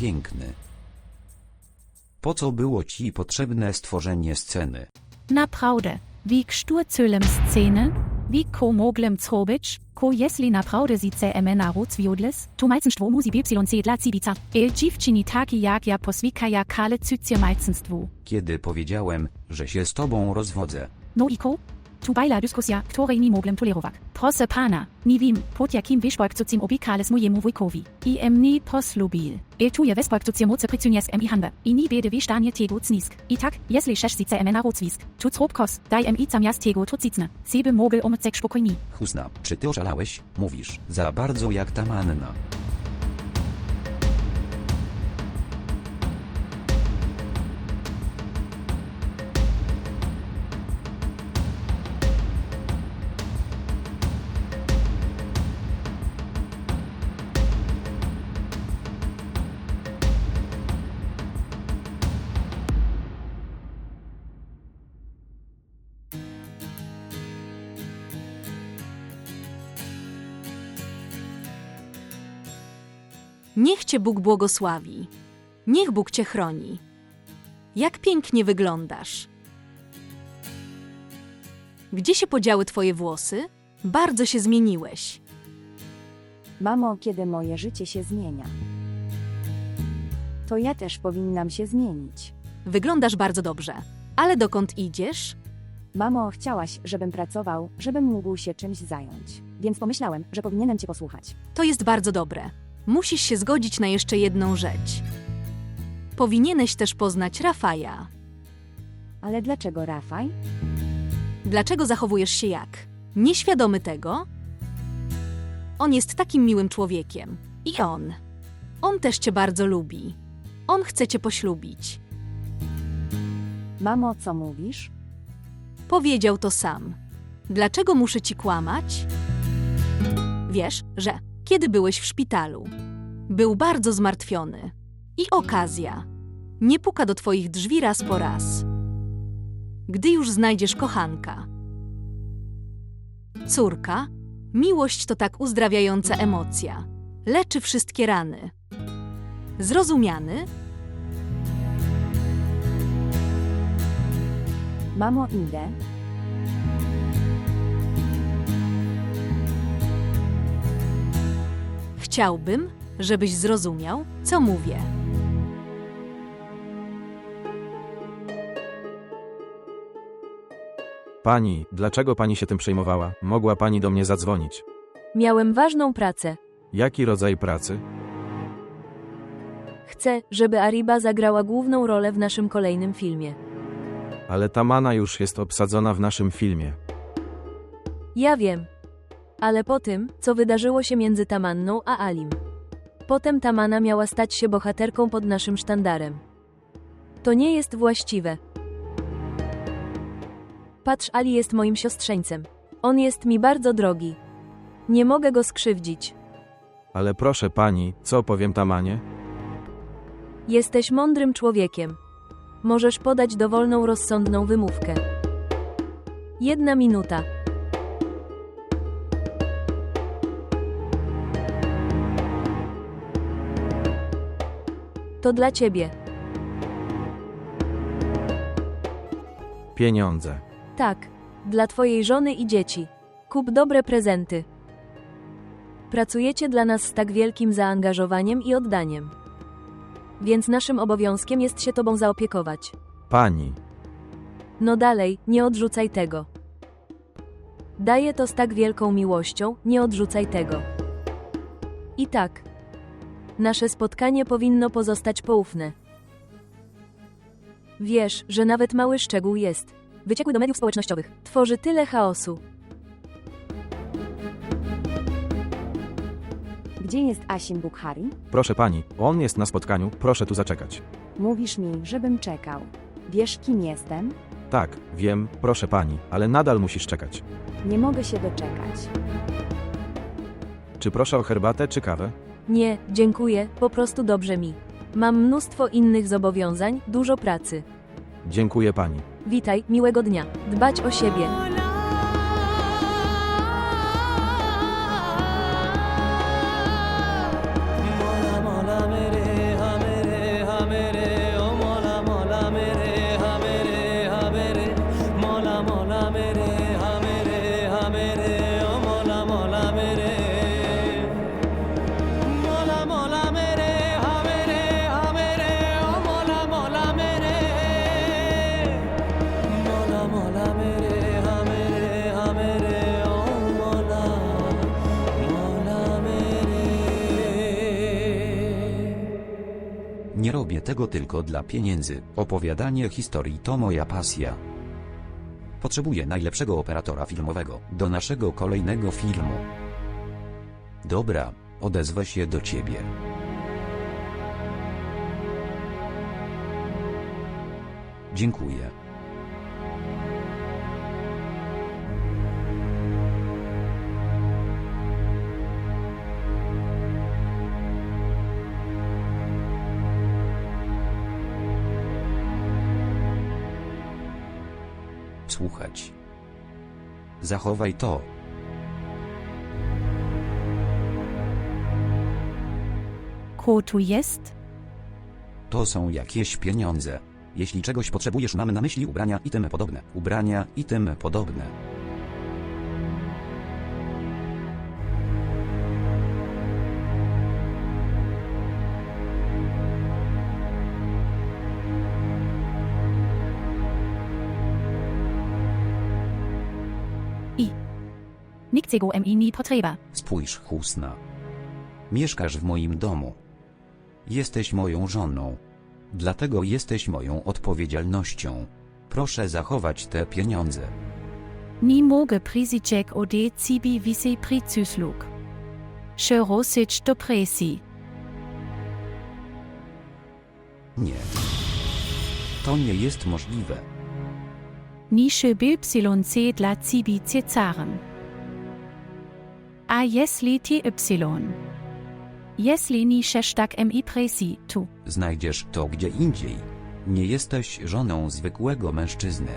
piękny. Po co było ci potrzebne stworzenie sceny? Naprawdę, wie szturzölem sceny, wie ko moglem zrobić, ko jeśli naprawdę zice emena rozwiodles, to majcenstwo musi y dla cibica, dziewczyni taki jak ja poswikaja kale cycie majcenstwu. Kiedy powiedziałem, że się z tobą rozwodzę. No i ko? Tu bajla dyskusja, której nie moglem tolerować. Proszę pana, nie wiem, pod jakim wyszpojkcucim obikales mojemu wujkowi. I mnie poslubil. Tu je wyszpojkcucie moce prycunies i handle. I nie bede wysztanie tego cnisk. I tak, jeśli szesz zice emena rozwisk, tu zrobkos, daj i zamiast tego trucicne. Sebe mogel omecek spokojni. Husna, czy ty oszalałeś? Mówisz, za bardzo jak ta manna. Niech cię Bóg błogosławi. Niech Bóg cię chroni. Jak pięknie wyglądasz. Gdzie się podziały twoje włosy? Bardzo się zmieniłeś. Mamo, kiedy moje życie się zmienia, to ja też powinnam się zmienić. Wyglądasz bardzo dobrze. Ale dokąd idziesz? Mamo, chciałaś, żebym pracował, żebym mógł się czymś zająć. Więc pomyślałem, że powinienem cię posłuchać. To jest bardzo dobre. Musisz się zgodzić na jeszcze jedną rzecz. Powinieneś też poznać Rafaja. Ale dlaczego Rafaj? Dlaczego zachowujesz się jak? Nieświadomy tego? On jest takim miłym człowiekiem. I on też cię bardzo lubi. On chce cię poślubić. Mamo, co mówisz? Powiedział to sam. Dlaczego muszę ci kłamać? Wiesz, że kiedy byłeś w szpitalu, był bardzo zmartwiony. I okazja. Nie puka do twoich drzwi raz po raz. Gdy już znajdziesz kochanka. Córka, miłość to tak uzdrawiająca emocja. Leczy wszystkie rany. Zrozumiany? Mamo, idę. Chciałbym, żebyś zrozumiał, co mówię. Pani, dlaczego pani się tym przejmowała? Mogła pani do mnie zadzwonić. Miałem ważną pracę. Jaki rodzaj pracy? Chcę, żeby Ariba zagrała główną rolę w naszym kolejnym filmie. Ale Tamana już jest obsadzona w naszym filmie. Ja wiem. Ale po tym, co wydarzyło się między Tamanną a Alim. Potem Tamana miała stać się bohaterką pod naszym sztandarem. To nie jest właściwe. Patrz, Ali jest moim siostrzeńcem. On jest mi bardzo drogi. Nie mogę go skrzywdzić. Ale proszę pani, co powiem Tamanie? Jesteś mądrym człowiekiem. Możesz podać dowolną, rozsądną wymówkę. 1 minuta. To dla ciebie. Pieniądze. Tak, dla twojej żony i dzieci. Kup dobre prezenty. Pracujecie dla nas z tak wielkim zaangażowaniem i oddaniem. Więc naszym obowiązkiem jest się tobą zaopiekować. Pani. No dalej, nie odrzucaj tego. Daję to z tak wielką miłością, nie odrzucaj tego. I tak. Nasze spotkanie powinno pozostać poufne. Wiesz, że nawet mały szczegół jest wyciekły do mediów społecznościowych. Tworzy tyle chaosu. Gdzie jest Asim Bukhari? Proszę pani, on jest na spotkaniu, proszę tu zaczekać. Mówisz mi, żebym czekał. Wiesz, kim jestem? Tak, wiem, proszę pani, ale nadal musisz czekać. Nie mogę się doczekać. Czy proszę o herbatę czy kawę? Nie, dziękuję, po prostu dobrze mi. Mam mnóstwo innych zobowiązań, dużo pracy. Dziękuję pani. Witaj, miłego dnia. Dbać o siebie. मौला मौला मेरे हाँ मेरे robię tego tylko dla pieniędzy. Opowiadanie historii to moja pasja. Potrzebuję najlepszego operatora filmowego do naszego kolejnego filmu. Dobra, odezwę się do ciebie. Dziękuję. Słuchać. Zachowaj to. Ko tu jest? To są jakieś pieniądze. Jeśli czegoś potrzebujesz, mam na myśli ubrania i tym podobne. Ubrania i tym podobne. Nikt tego mi nie potrzeba. Spójrz, Husna. Mieszkasz w moim domu. Jesteś moją żoną. Dlatego jesteś moją odpowiedzialnością. Proszę zachować te pieniądze. Nie mogę przyjść ode ciebie wisi przycusluk. Szerosić do presji. Nie. To nie jest możliwe. Nische BYC dla ciebie cezarem. A jeśli ty Y? Jeśli nie tak mi presji, tu. Znajdziesz to gdzie indziej. Nie jesteś żoną zwykłego mężczyzny.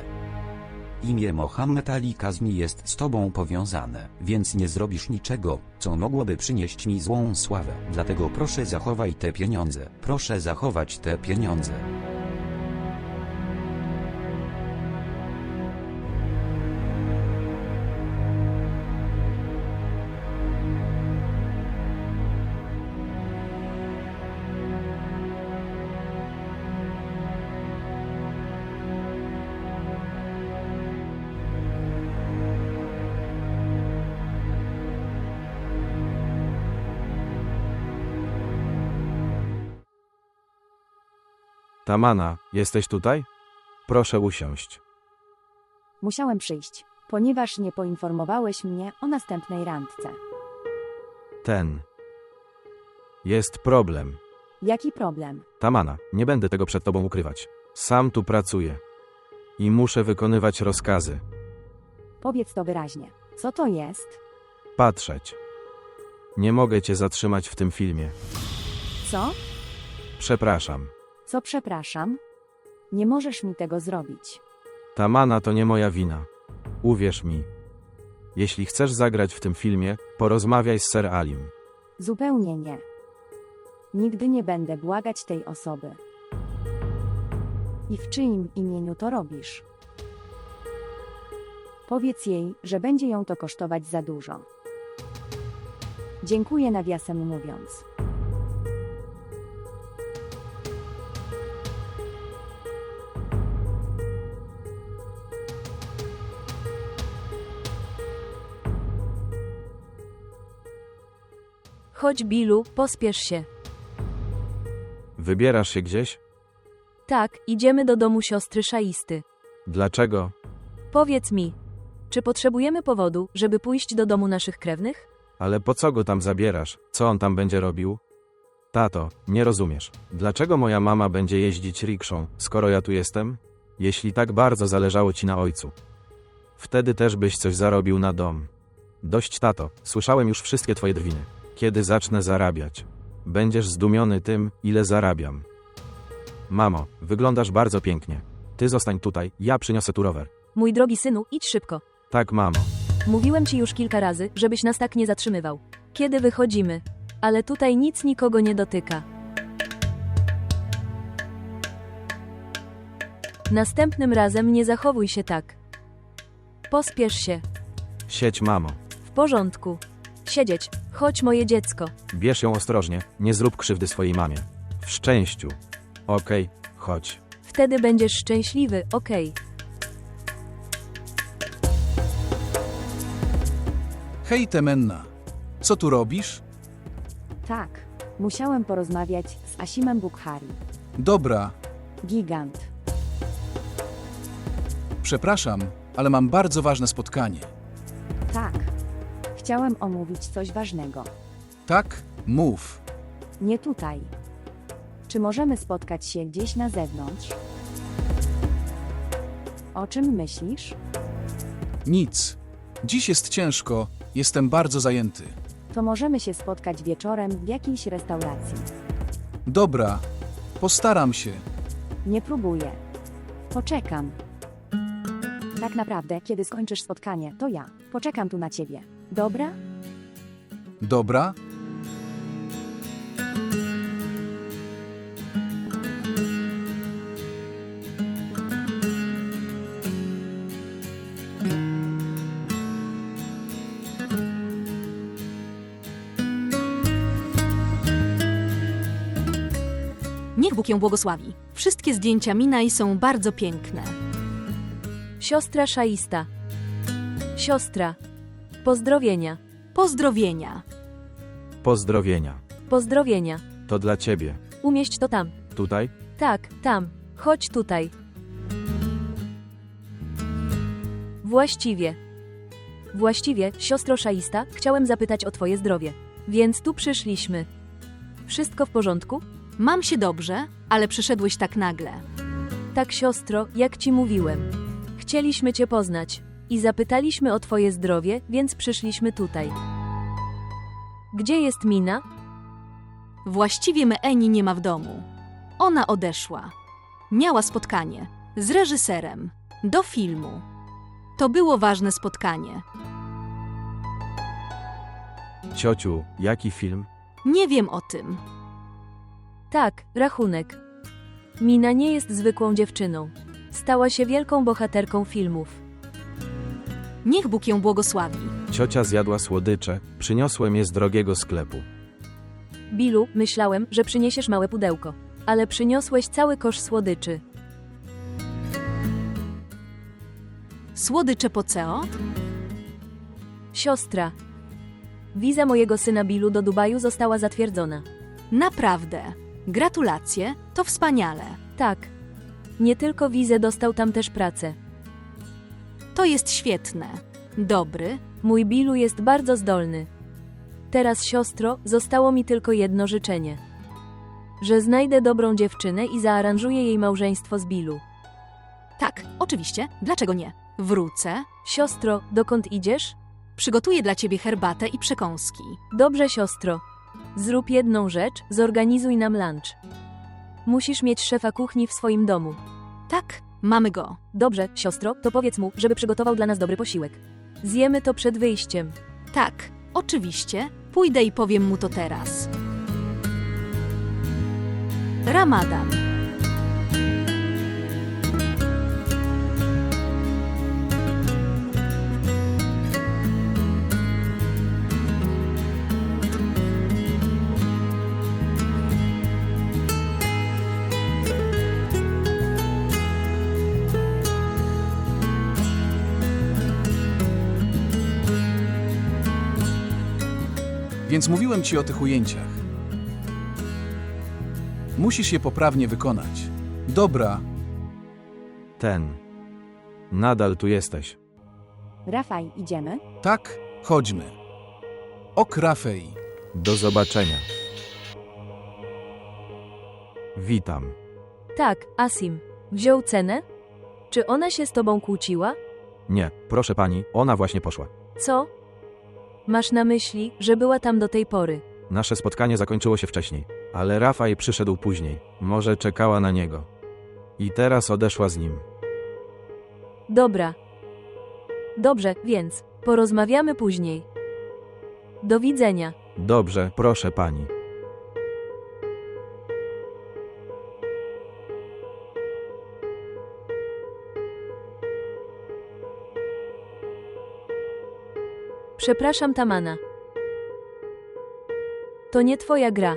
Imię Mohammed Ali Kazmi jest z tobą powiązane, więc nie zrobisz niczego, co mogłoby przynieść mi złą sławę. Dlatego proszę zachowaj te pieniądze. Proszę zachować te pieniądze. Tamana, jesteś tutaj? Proszę usiąść. Musiałem przyjść, ponieważ nie poinformowałeś mnie o następnej randce. Jest problem. Jaki problem? Tamana, nie będę tego przed tobą ukrywać. Sam tu pracuję. I muszę wykonywać rozkazy. Powiedz to wyraźnie. Co to jest? Patrzeć. Nie mogę cię zatrzymać w tym filmie. Co? Przepraszam. Co przepraszam? Nie możesz mi tego zrobić. Tamana, to nie moja wina. Uwierz mi. Jeśli chcesz zagrać w tym filmie, porozmawiaj z Sir Alim. Zupełnie nie. Nigdy nie będę błagać tej osoby. I w czyim imieniu to robisz? Powiedz jej, że będzie ją to kosztować za dużo. Dziękuję, nawiasem mówiąc. Chodź, Billu, pospiesz się. Wybierasz się gdzieś? Tak, idziemy do domu siostry Szaisty. Dlaczego? Powiedz mi, czy potrzebujemy powodu, żeby pójść do domu naszych krewnych? Ale po co go tam zabierasz? Co on tam będzie robił? Tato, nie rozumiesz. Dlaczego moja mama będzie jeździć rikszą, skoro ja tu jestem? Jeśli tak bardzo zależało ci na ojcu. Wtedy też byś coś zarobił na dom. Dość, tato, słyszałem już wszystkie twoje drwiny. Kiedy zacznę zarabiać? Będziesz zdumiony tym, ile zarabiam. Mamo, wyglądasz bardzo pięknie. Ty zostań tutaj, ja przyniosę tu rower. Mój drogi synu, idź szybko. Tak, mamo. Mówiłem ci już kilka razy, żebyś nas tak nie zatrzymywał. Kiedy wychodzimy? Ale tutaj nic nikogo nie dotyka. Następnym razem nie zachowuj się tak. Pospiesz się. Siedź, mamo. W porządku. Siedzieć. Chodź, moje dziecko. Bierz ją ostrożnie, nie zrób krzywdy swojej mamie. W szczęściu. Okej, chodź. Wtedy będziesz szczęśliwy, okej. Hej, Temenna. Co tu robisz? Tak, musiałem porozmawiać z Asimem Bukhari. Dobra, Gigant. przepraszam, ale mam bardzo ważne spotkanie. Tak. Chciałem omówić coś ważnego. Tak? Mów. Nie tutaj. Czy możemy spotkać się gdzieś na zewnątrz? O czym myślisz? Nic. Dziś jest ciężko, jestem bardzo zajęty. To możemy się spotkać wieczorem w jakiejś restauracji. Dobra, postaram się. Nie próbuję. Poczekam. Tak naprawdę, kiedy skończysz spotkanie, to ja poczekam tu na ciebie. Dobra? Dobra? Niech Bóg ją błogosławi. Wszystkie zdjęcia Minaj są bardzo piękne. Siostra Szaista. Siostra. Pozdrowienia. Pozdrowienia. Pozdrowienia. Pozdrowienia. To dla ciebie. Umieść to tam. Tutaj? Tak, tam. Chodź tutaj. Właściwie, siostro Szaista, chciałem zapytać o twoje zdrowie. Więc tu przyszliśmy. Wszystko w porządku? Mam się dobrze, ale przyszedłeś tak nagle. Tak, siostro, jak ci mówiłem. Chcieliśmy cię poznać. I zapytaliśmy o twoje zdrowie, więc przyszliśmy tutaj. Gdzie jest Mina? Właściwie Meeni nie ma w domu. Ona odeszła. Miała spotkanie z reżyserem do filmu. To było ważne spotkanie. Ciociu, jaki film? Nie wiem o tym. Tak, rachunek. Mina nie jest zwykłą dziewczyną. Stała się wielką bohaterką filmów. Niech Bóg ją błogosławi. Ciocia zjadła słodycze, przyniosłem je z drogiego sklepu. Billu, myślałem, że przyniesiesz małe pudełko. Ale przyniosłeś cały kosz słodyczy. Słodycze po CO? Siostra. Wiza mojego syna Billu do Dubaju została zatwierdzona. Naprawdę. Gratulacje, to wspaniale. Tak. Nie tylko wizę, dostał tam też pracę. To jest świetne. Dobry. Mój Billu jest bardzo zdolny. Teraz, siostro, zostało mi tylko jedno życzenie. Że znajdę dobrą dziewczynę i zaaranżuję jej małżeństwo z Billu. Tak, oczywiście, dlaczego nie? Wrócę, Siostro, dokąd idziesz? przygotuję dla ciebie herbatę i przekąski. Dobrze, siostro. Zrób jedną rzecz, zorganizuj nam lunch. Musisz mieć szefa kuchni w swoim domu. Tak, mamy go. Dobrze, siostro, to powiedz mu, żeby przygotował dla nas dobry posiłek. Zjemy to przed wyjściem. Tak, oczywiście, pójdę i powiem mu to teraz. Ramadan. Więc mówiłem ci o tych ujęciach. Musisz je poprawnie wykonać. Dobra, Nadal tu jesteś. Rafaj, idziemy? tak, chodźmy. Ok, Rafej. Do zobaczenia. Witam. Tak, Asim. Wziął cenę? Czy ona się z tobą kłóciła? Nie, proszę pani, ona właśnie poszła. Co? Masz na myśli, że była tam do tej pory? Nasze spotkanie zakończyło się wcześniej, ale Rafał przyszedł później. Może czekała na niego. I teraz odeszła z nim. Dobra. Dobrze, więc porozmawiamy później. Do widzenia. Dobrze, proszę pani. Przepraszam, Tamana. To nie twoja gra.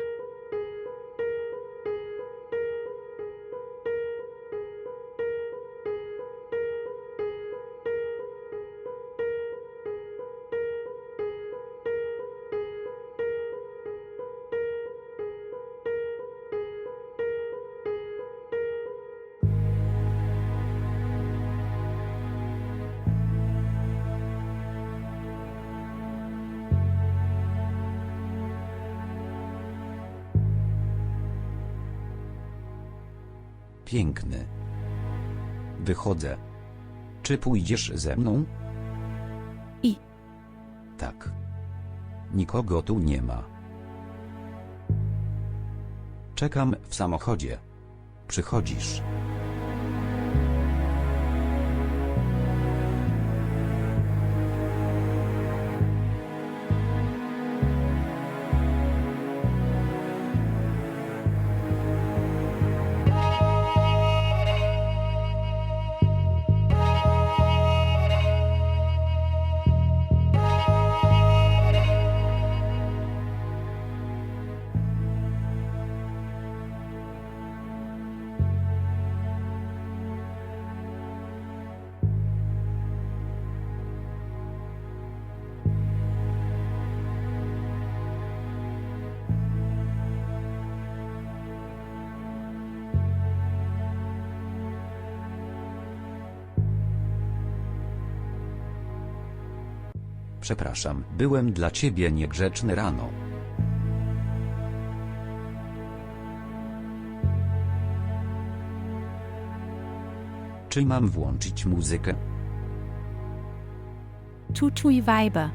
piękny. Wychodzę. Czy pójdziesz ze mną? I. Tak. Nikogo tu nie ma. Czekam w samochodzie. Przychodzisz. Przepraszam, byłem dla ciebie niegrzeczny rano. Czy mam włączyć muzykę? Tutui Weiber.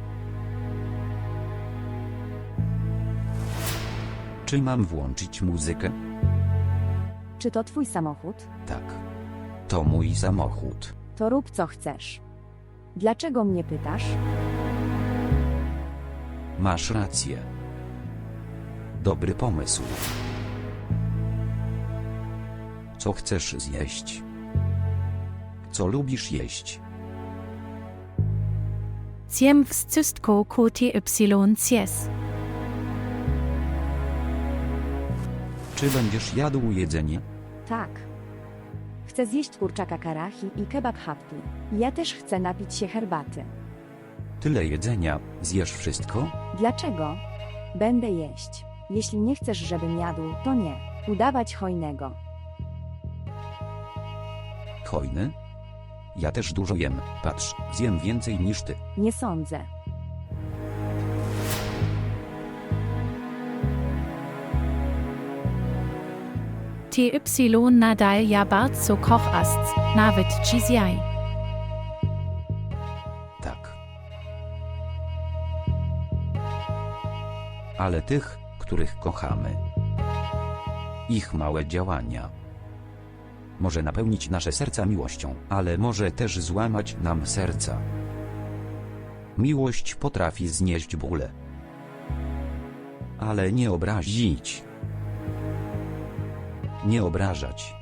Czy mam włączyć muzykę? Czy to twój samochód? Tak. To mój samochód. To rób co chcesz. Dlaczego mnie pytasz? Masz rację. Dobry pomysł. Co chcesz zjeść? Co lubisz jeść? Ciem wstystko KTY-cies. Czy będziesz jadł jedzenie? Tak. Chcę zjeść kurczaka karachi i kebab happi. Ja też chcę napić się herbaty. Tyle jedzenia, zjesz wszystko? Dlaczego? Będę jeść. Jeśli nie chcesz, żebym jadł, to nie. Udawać hojnego. Hojny? Ja też dużo jem, patrz, zjem więcej niż ty. Nie sądzę. TY nadal ja bardzo kochasts, nawet dzisiaj. Tak. Ale tych, których kochamy. Ich małe działania. Może napełnić nasze serca miłością, ale może też złamać nam serca. Miłość potrafi znieść bóle, ale nie obrazić. Nie obrażać.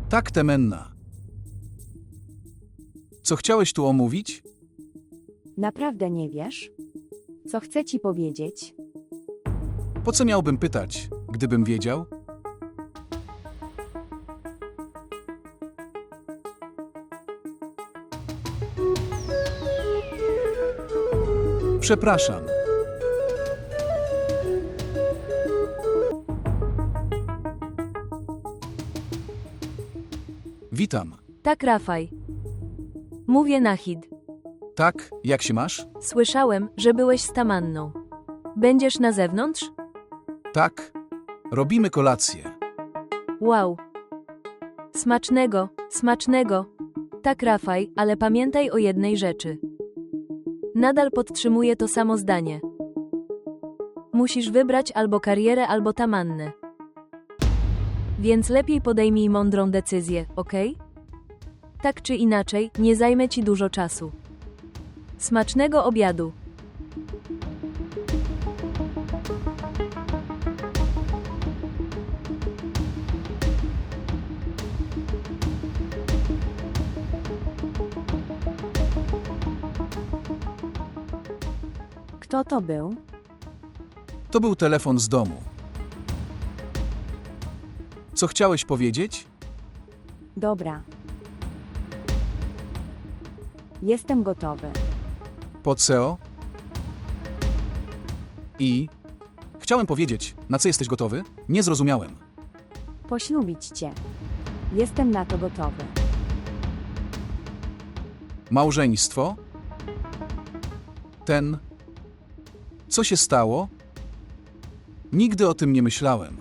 Tak, Temenna. Co chciałeś tu omówić? Naprawdę nie wiesz? Co chcę ci powiedzieć? Po co miałbym pytać, gdybym wiedział? Przepraszam. Witam. Tak, Rafaj. Mówię Nahid. Tak, jak się masz? Słyszałem, że byłeś z Tamanną. Będziesz na zewnątrz? Tak. Robimy kolację. Wow. Smacznego, smacznego. Tak, Rafaj, ale pamiętaj o jednej rzeczy. Nadal podtrzymuję to samo zdanie. Musisz wybrać albo karierę, albo Tamannę. Więc lepiej podejmij mądrą decyzję, okej? Tak czy inaczej, nie zajmę ci dużo czasu. Smacznego obiadu. Kto to był? To był telefon z domu. Co chciałeś powiedzieć? Dobra. Jestem gotowy. Po co? I? Chciałem powiedzieć, na co jesteś gotowy? Nie zrozumiałem. Poślubić cię. Jestem na to gotowy. Małżeństwo? Co się stało? Nigdy o tym nie myślałem.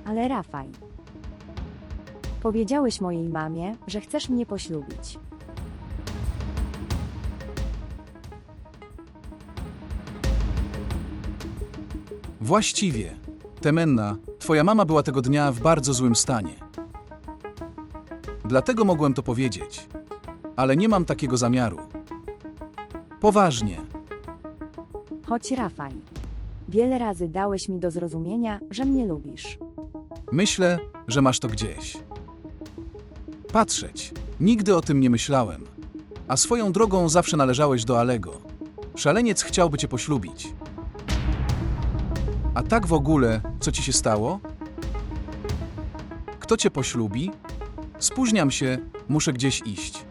Ale Rafał, powiedziałeś mojej mamie, że chcesz mnie poślubić. Właściwie, Temenna, twoja mama była tego dnia w bardzo złym stanie. Dlatego mogłem to powiedzieć. Ale nie mam takiego zamiaru. Poważnie. Chodź Rafał. Wiele razy dałeś mi do zrozumienia, że mnie lubisz. Myślę, że masz to gdzieś. Patrzeć. Nigdy o tym nie myślałem. A swoją drogą zawsze należałeś do Alego. Szaleniec chciałby cię poślubić. A tak w ogóle, co ci się stało? Kto cię poślubi? Spóźniam się, muszę gdzieś iść.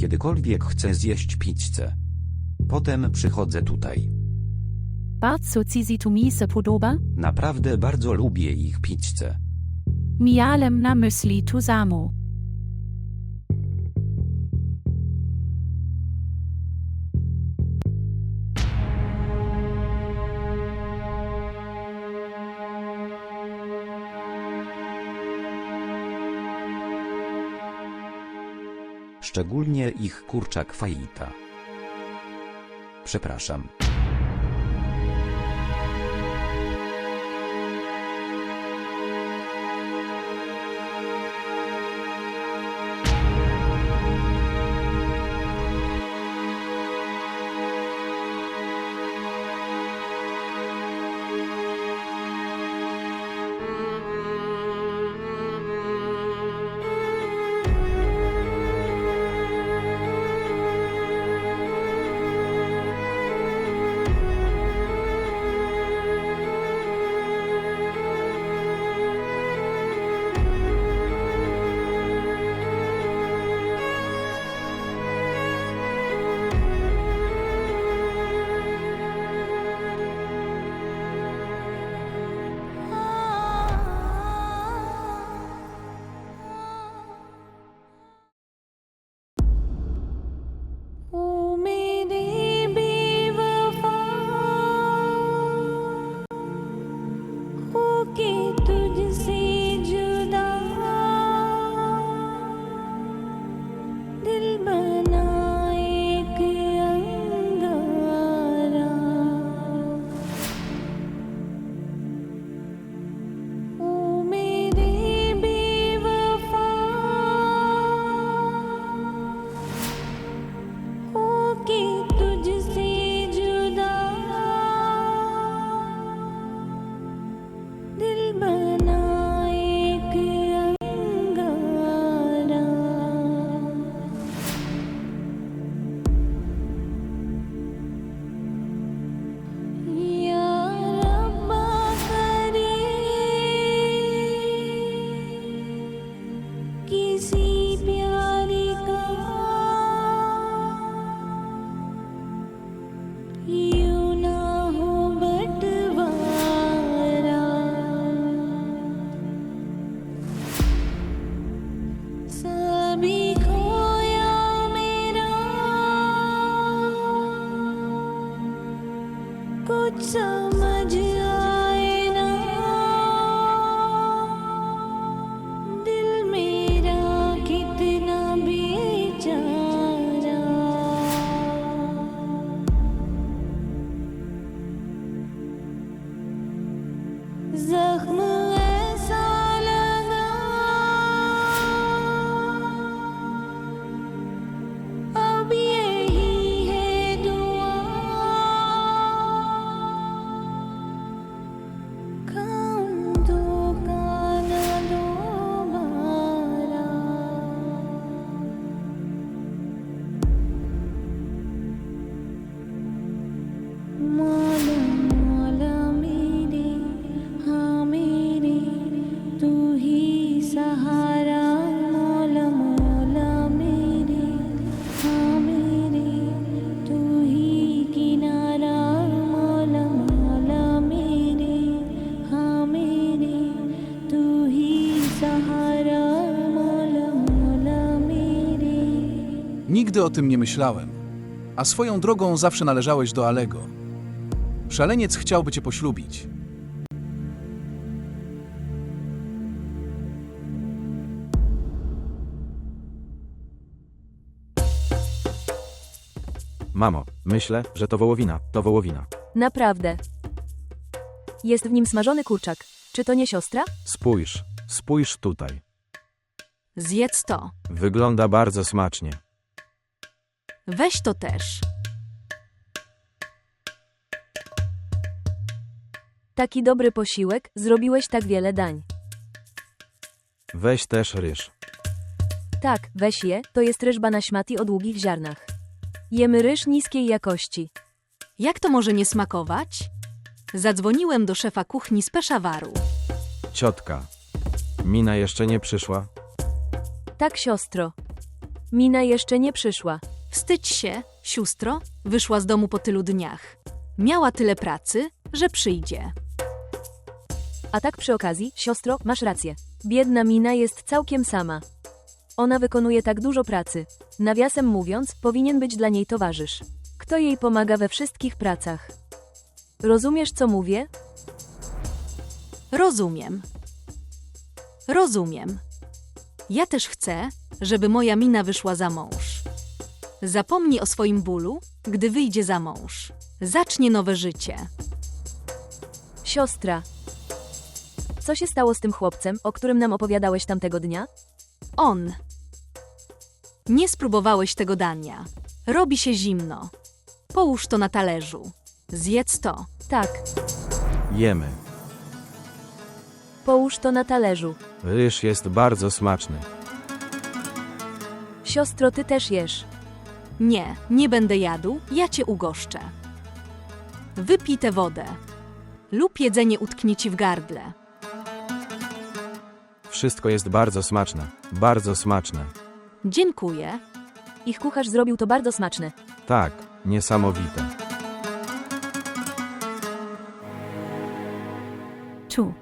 Kiedykolwiek chcę zjeść pizzę. Potem przychodzę tutaj. Bardzo ci sie tu mi se podoba? Naprawdę bardzo lubię ich pizzę. Miałem na myśli tu samo. Szczególnie ich kurczak fajita. Przepraszam. दिल बन Nigdy o tym nie myślałem. A swoją drogą zawsze należałeś do Alego. Szaleniec chciałby cię poślubić. Mamo, myślę, że to wołowina, to wołowina. Naprawdę. Jest w nim smażony kurczak. Czy to nie siostra? Spójrz tutaj. Zjedz to. Wygląda bardzo smacznie. Weź to też. Taki dobry posiłek, zrobiłeś tak wiele dań. Weź też ryż. Tak, weź je, to jest ryż basmati o długich ziarnach. Jemy ryż niskiej jakości. Jak to może nie smakować? Zadzwoniłem do szefa kuchni z Peszawaru. Ciotka. Mina jeszcze nie przyszła? Tak, siostro. Mina jeszcze nie przyszła. Wstydź się, sióstro, wyszła z domu po tylu dniach. Miała tyle pracy, że przyjdzie. A tak przy okazji, siostro, masz rację. Biedna Mina jest całkiem sama. Ona wykonuje tak dużo pracy. Nawiasem mówiąc, powinien być dla niej towarzysz. Kto jej pomaga we wszystkich pracach. Rozumiesz, co mówię? Rozumiem. Rozumiem. Ja też chcę, żeby moja Mina wyszła za mąż. Zapomni o swoim bólu, gdy wyjdzie za mąż. Zacznie nowe życie. Siostra. Co się stało z tym chłopcem, o którym nam opowiadałeś tamtego dnia? On. Nie spróbowałeś tego dania. Robi się zimno. Połóż to na talerzu. Zjedz to. Tak, Jemy. połóż to na talerzu. Ryż jest bardzo smaczny. Siostro, ty też jesz. Nie, nie będę jadł, ja cię ugoszczę. Wypij tę wodę. Lub jedzenie utknie ci w gardle. Wszystko jest bardzo smaczne. Bardzo smaczne. Dziękuję. Ich kucharz zrobił to bardzo smaczne. Tak, niesamowite. Tu.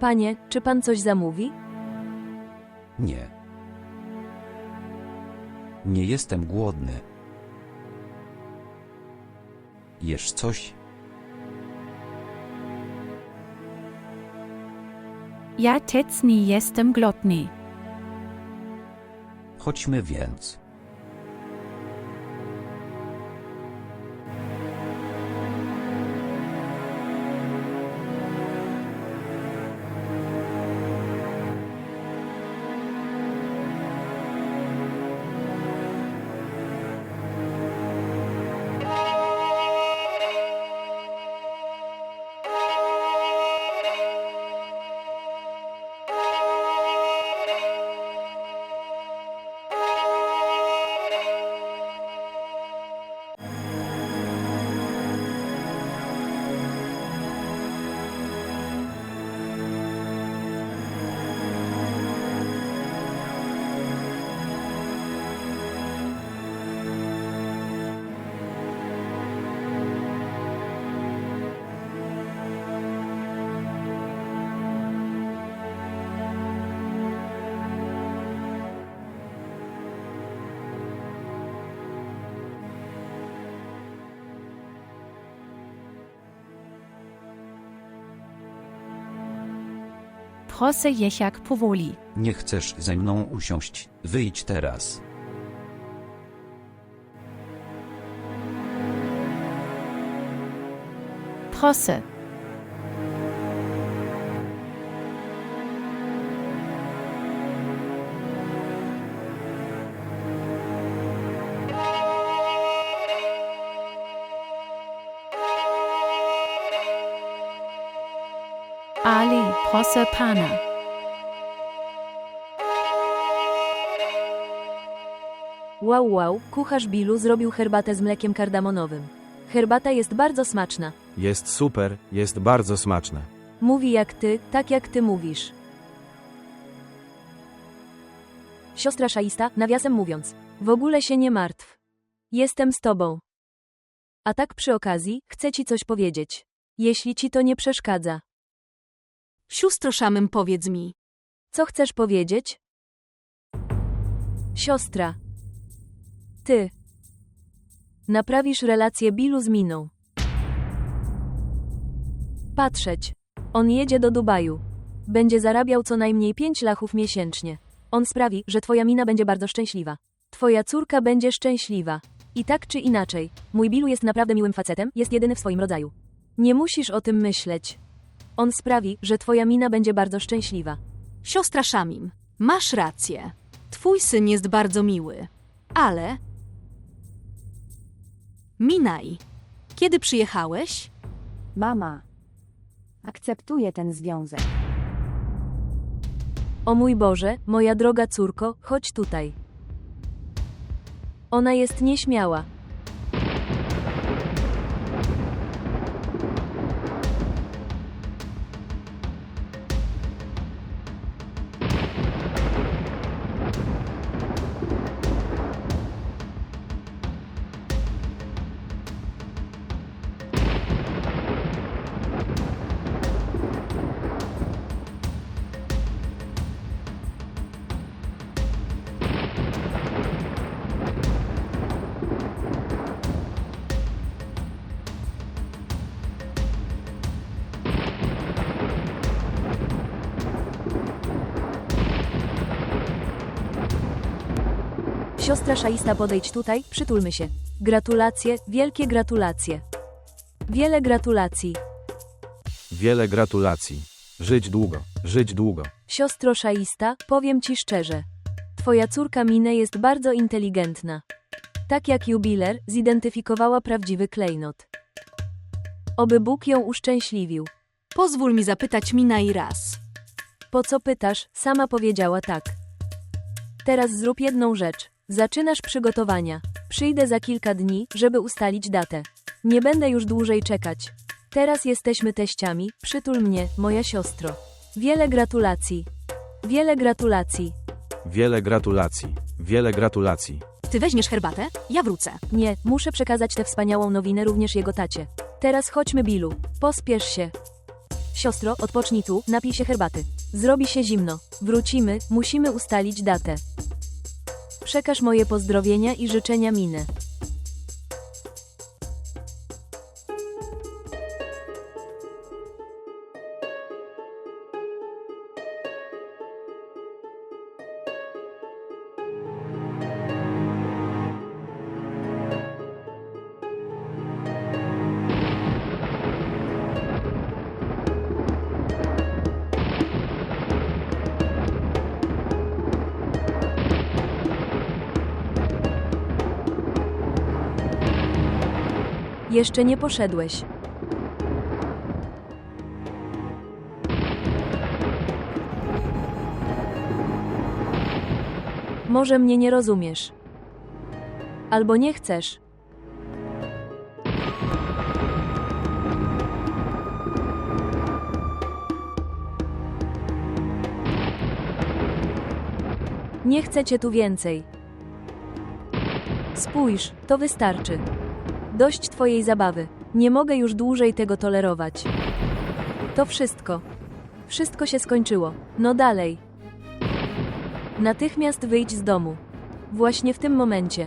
Panie, czy pan coś zamówi? Nie. Nie jestem głodny. Jesz coś? Ja też nie jestem głodny. Chodźmy więc. Proszę Jesiak powoli. Nie chcesz ze mną usiąść? Wyjdź teraz. Proszę. Ali, proszę pana. Wow, kucharz Billu zrobił herbatę z mlekiem kardamonowym. Herbata jest bardzo smaczna. Jest super, jest bardzo smaczne. Mówi jak ty, tak jak ty mówisz. Siostra Szaista, nawiasem mówiąc, w ogóle się nie martw. Jestem z tobą. A tak przy okazji, chcę ci coś powiedzieć. Jeśli ci to nie przeszkadza. Sióstro Szamym, powiedz mi. Co chcesz powiedzieć? Siostra. Ty. Naprawisz relację Billu z Miną. Patrzeć. On jedzie do Dubaju. Będzie zarabiał co najmniej 5 lachów miesięcznie. On sprawi, że twoja Mina będzie bardzo szczęśliwa. Twoja córka będzie szczęśliwa. I tak czy inaczej, mój Billu jest naprawdę miłym facetem, jest jedyny w swoim rodzaju. Nie musisz o tym myśleć. On sprawi, że twoja Mina będzie bardzo szczęśliwa. Siostra Shamim, masz rację. Twój syn jest bardzo miły. Ale... Minaj, kiedy przyjechałeś? Mama. Akceptuję ten związek. O mój Boże, moja droga córko, chodź tutaj. Ona jest nieśmiała. Siostra Szaista, podejdź tutaj, przytulmy się. Gratulacje, wielkie gratulacje. Wiele gratulacji. Wiele gratulacji. Żyć długo, żyć długo. Siostro Szaista, powiem ci szczerze. Twoja córka Minę jest bardzo inteligentna. Tak jak jubiler, zidentyfikowała prawdziwy klejnot. Oby Bóg ją uszczęśliwił. Pozwól mi zapytać Minaj raz. Po co pytasz? Sama powiedziała tak. Teraz zrób jedną rzecz. Zaczynasz przygotowania. Przyjdę za kilka dni, żeby ustalić datę. Nie będę już dłużej czekać. Teraz jesteśmy teściami, przytul mnie, moja siostro. Wiele gratulacji. Wiele gratulacji. Wiele gratulacji. Wiele gratulacji. Ty weźmiesz herbatę? Ja wrócę. Nie, muszę przekazać tę wspaniałą nowinę również jego tacie. Teraz chodźmy, Billu. Pospiesz się. Siostro, odpocznij tu, napij się herbaty. Zrobi się zimno. Wrócimy, musimy ustalić datę. Przekaż moje pozdrowienia i życzenia Minę. Jeszcze nie poszedłeś. Może mnie nie rozumiesz. Albo nie chcesz. Nie chcę cię tu więcej. Spójrz, to wystarczy. Dość twojej zabawy. Nie mogę już dłużej tego tolerować. To wszystko. Wszystko się skończyło. No dalej. Natychmiast wyjdź z domu. Właśnie w tym momencie.